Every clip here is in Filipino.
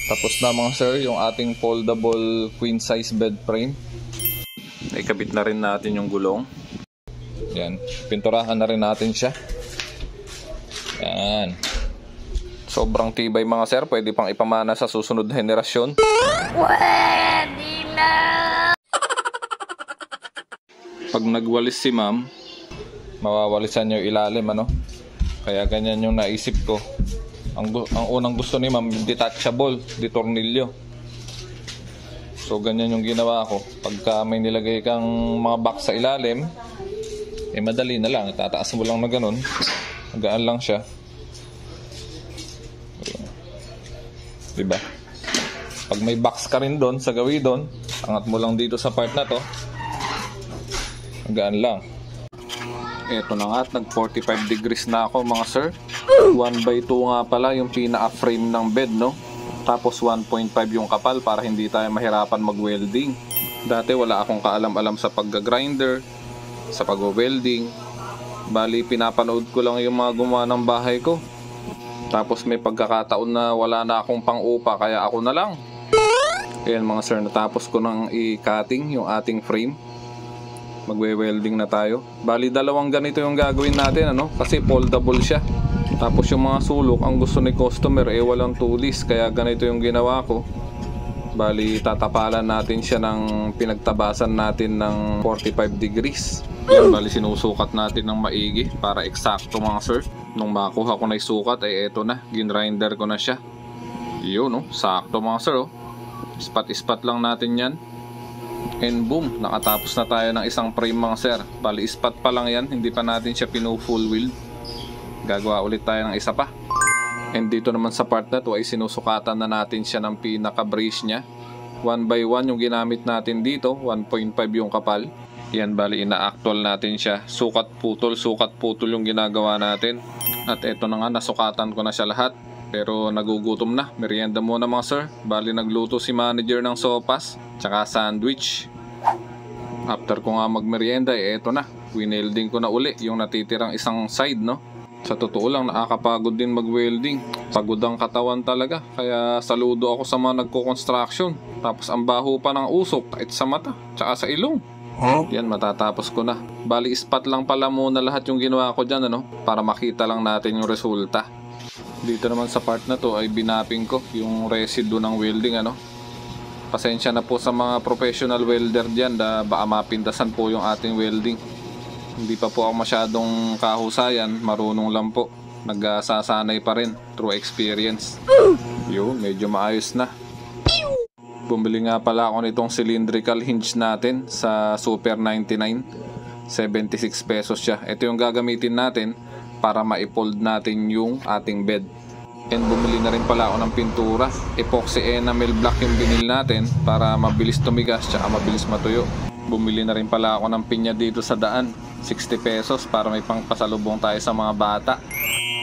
Tapos na mga sir yung ating foldable queen size bed frame. Ikabit na rin natin yung gulong. Yan, pinturahan na rin natin siya. Yan. Sobrang tibay mga sir, pwede pang ipamana sa susunod na henerasyon. Pwede na! Pag nagwalis si ma'am, mawawalisan yung ilalim, ano? Kaya ganyan yung naisip ko. Ang unang gusto ni ma'am, detachable, di tornilyo. So ganyan yung ginawa ko. Pagka may nilagay kang mga box sa ilalim, madali na lang. Tataas mo lang na ganun. Magaan lang siya. Diba? Pag may box ka rin doon sa gawi doon, angat mo lang dito sa part na to. Magaan lang. Eto na nga, nag 45 degrees na ako mga sir. 1/2 nga pala yung pinaka-frame ng bed, no? Tapos 1.5 yung kapal para hindi tayo mahirapan mag-welding. Dati wala akong kaalam-alam sa pagga-grinder, sa pag-welding. Bali, pinapanood ko lang yung mga gumawa ng bahay ko. Tapos may pagkakataon na wala na akong pang-upa, kaya ako na lang. Ayan mga sir, natapos ko nang i-cutting yung ating frame. Magwe-welding na tayo. Bali, dalawang ganito yung gagawin natin, ano? Kasi foldable siya. Tapos yung mga sulok, ang gusto ni customer walang tulis, kaya ganito yung ginawa ko. Bali, tatapalan natin siya ng pinagtabasan natin ng 45 degrees. Yan, bali sinusukat natin ng maigi para eksakto mga sir. Nung makuha ko na isukat, eto na, ginrinder ko na siya. Yun, no? Sakto mga sir, oh. Ispat-ispat lang natin yan. And boom, nakatapos na tayo ng isang frame mga sir. Bali, ispat pa lang yan, hindi pa natin siya pinu-full wheel. Gagawa ulit tayo ng isa pa. And dito naman sa part na to ay sinusukatan na natin siya ng pinaka-brace niya. 1/1 yung ginamit natin dito, 1.5 yung kapal. Yan, bali ina-actual natin siya. Sukat putol yung ginagawa natin. At eto na nga, nasukatan ko na siya lahat. Pero nagugutom na, merienda muna mga sir. Bali nagluto si manager ng sopas tsaka sandwich. After ko nga magmerienda, eto na, winelding ko na uli yung natitirang isang side, no? Sa totoo lang, nakakapagod din mag-welding. Pagod ang katawan talaga. Kaya saludo ako sa mga nagko-construction. Tapos ang baho pa ng usok, kahit sa mata, tsaka sa ilong. Yan, matatapos ko na. Bali, ispat lang pala muna lahat yung ginawa ko dyan, ano? Para makita lang natin yung resulta. Dito naman sa part na to ay binapping ko yung residue ng welding, ano? Pasensya na po sa mga professional welder dyan, baka mapintasan po yung ating welding. Hindi pa po ako masyadong kahusayan, marunong lang po. Nagsasanay pa rin through experience. Yun, medyo maayos na. Bumili nga pala ako nitong cylindrical hinge natin sa Super 99. 76 pesos siya. Ito yung gagamitin natin para ma-fold natin yung ating bed. And bumili na rin pala ako ng pintura. Epoxy enamel black yung binili natin para mabilis tumigas tsaka mabilis matuyo. Bumili na rin pala ako ng pinya dito sa daan, 60 pesos para may pangpasalubong tayo sa mga bata.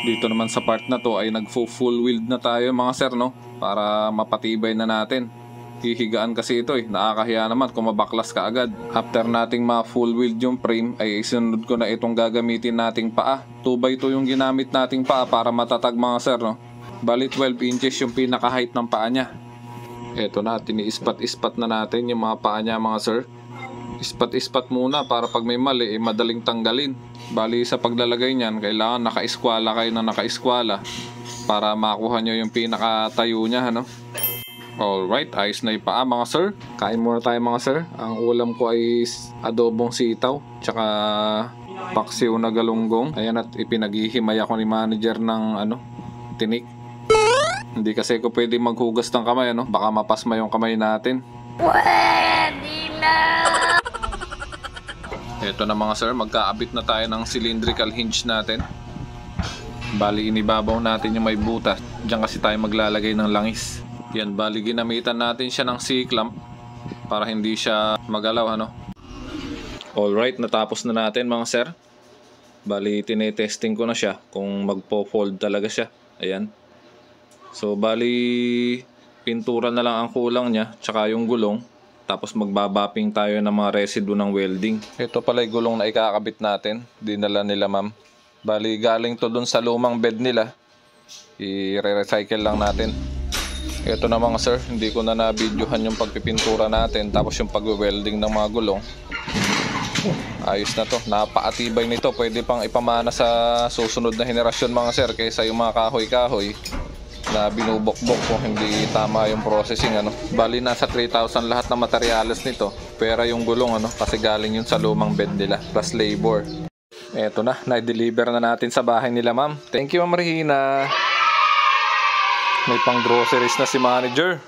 Dito naman sa part na to ay nag-full wheel na tayo mga sir, no? Para mapatibay na natin. Hihigaan kasi ito nakakahiya naman kung mabaklas ka agad. After nating ma-full wheel yung frame ay isunod ko na itong gagamitin nating paa. 2x2 yung ginamit nating paa para matatag mga sir, no? Bali 12 inches yung pinaka height ng paa niya. Eto na, tiniispat-ispat na natin yung mga paa niya mga sir. Ispat-ispat muna para pag may mali madaling tanggalin. Bali sa paglalagay niyan kailangan naka-eskwala kayo na naka-eskwala para makuha nyo yung pinaka-tayo niya, ano? Alright, ayos na yung paa mga sir. Kain muna tayo mga sir. Ang ulam ko ay adobong sitaw tsaka paksiw na galunggong. Ayan, at ipinaghihimay ako ni manager ng tinik. Hindi kasi ko pwede maghugas ng kamay, baka mapasma yung kamay natin. Pwede na! Eto na mga sir, magkaabit na tayo ng cylindrical hinge natin. Bali inibabaw natin yung may butas. Diyan kasi tayo maglalagay ng langis. Yan, bali ginamitan natin siya ng C-clamp para hindi siya magalaw, Alright, natapos na natin mga sir. Bali tinetesting ko na siya kung magpo-fold talaga siya. Ayan. So bali pintura na lang ang kulang niya tsaka yung gulong. Tapos magbabapping tayo ng mga residue ng welding. Ito pala yung gulong na ikakabit natin. Dinala nila ma'am. Bali galing to dun sa lumang bed nila. I-recycle lang natin. Ito na mga sir, hindi ko na na-videohan yung pagpipintura natin tapos yung pag-welding ng mga gulong. Ayos na to, napaatibay nito, pwede pang ipamana sa susunod na henerasyon mga sir, kaysa yung mga kahoy-kahoy na binubokbok kung hindi tama yung processing ano. Bali nasa 3,000 lahat ng materyales nito, pera yung gulong ano, kasi galing yun sa lumang bed nila plus labor. Eto na, na-deliver na natin sa bahay nila ma'am. Thank you Ma'am Regina. May pang groceries na si manager.